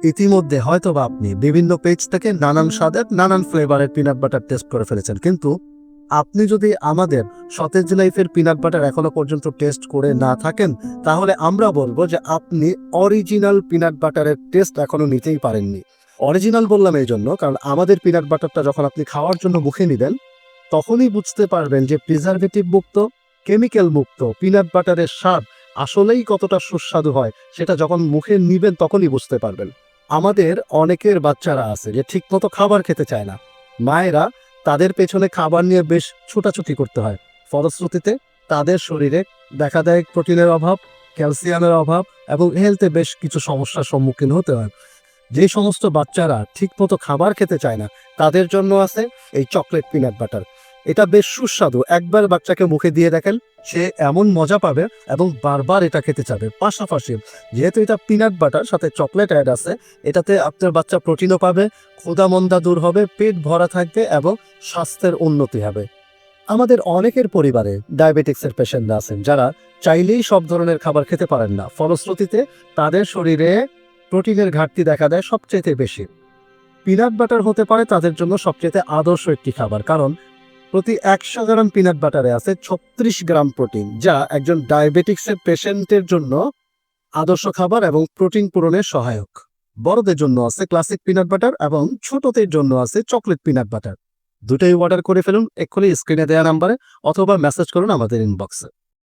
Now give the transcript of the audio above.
ইতিমধ্যে হয়তোবা আপনি বিভিন্ন পেজ থেকে নানান স্বাদের নানান ফ্লেভারের পিনাট বাটার টেস্ট করে ফেলেছেন, কিন্তু আপনি যদি আমাদের সতেজ লাইফের পিনাট বাটার এখনো পর্যন্ত টেস্ট করে না থাকেন, তাহলে আমরা বলবো যে আপনি অরিজিনাল পিনাট বাটারের টেস্ট এখনো নিতেই পারেননি। অরিজিনাল বললাম এই জন্য, কারণ আমাদের পিনাট বাটারটা যখন আপনি খাওয়ার জন্য মুখে নিবেন, তখনই বুঝতে পারবেন যে প্রিজারভেটিভ মুক্ত, কেমিক্যাল মুক্ত পিনাট বাটারের স্বাদ আসলেই কতটা সুস্বাদু হয়, সেটা যখন মুখে নিবেন তখনই বুঝতে পারবেন। আমাদের অনেকের বাচ্চারা আছে যে ঠিকমতো খাবার খেতে চায় না, মায়েরা তাদের পেছনে খাবার নিয়ে বেশ ছুটাছুটি করতে হয়, ফলশ্রুতিতে তাদের শরীরে দেখা দেয় প্রোটিনের অভাব, ক্যালসিয়ামের অভাব এবং হেলথে বেশ কিছু সমস্যার সম্মুখীন হতে হয়। যে সমস্ত বাচ্চারা ঠিকমতো খাবার খেতে চায় না, তাদের জন্য আছে এই চকলেট পিনাট বাটার। এটা বেশ সুস্বাদু, একবার বাচ্চাকে মুখে দিয়ে দেখেন, সে এমন মজা পাবে এবং বারবার এটা খেতে চাবে। পাশাপাশি যেহেতু এটা পিনাট বাটার সাথে চকলেট অ্যাড আছে, এটাতে আপনার বাচ্চা প্রোটিনও পাবে, ক্ষুধা মন্দা দূর হবে, পেট ভরা থাকবে এবং স্বাস্থ্যের উন্নতি হবে। আমাদের অনেকের পরিবারে ডায়াবেটিক্সের পেশেন্ট আছেন, যারা চাইলেই সব ধরনের খাবার খেতে পারেন না, ফলশ্রুতিতে তাদের শরীরে প্রোটিনের ঘাটতি দেখা দেয় সবচেয়ে বেশি। পিনাট বাটার হতে পারে তাদের জন্য সবচেয়ে আদর্শ একটি খাবার, কারণ প্রতি 100 গ্রাম পিনাট বাটারে আছে 36 গ্রাম প্রোটিন, যা একজন ডায়াবেটিক্সের পেশেন্টের জন্য আদর্শ খাবার এবং প্রোটিন পূরণের সহায়ক। বড়দের জন্য আছে ক্লাসিক পিনাট বাটার এবং ছোটদের জন্য আছে চকলেট পিনাট বাটার। দুটোই অর্ডার করে ফেলুন এক্ষুনি স্ক্রিনে দেওয়া নাম্বারে, অথবা মেসেজ করুন আমাদের ইনবক্সে।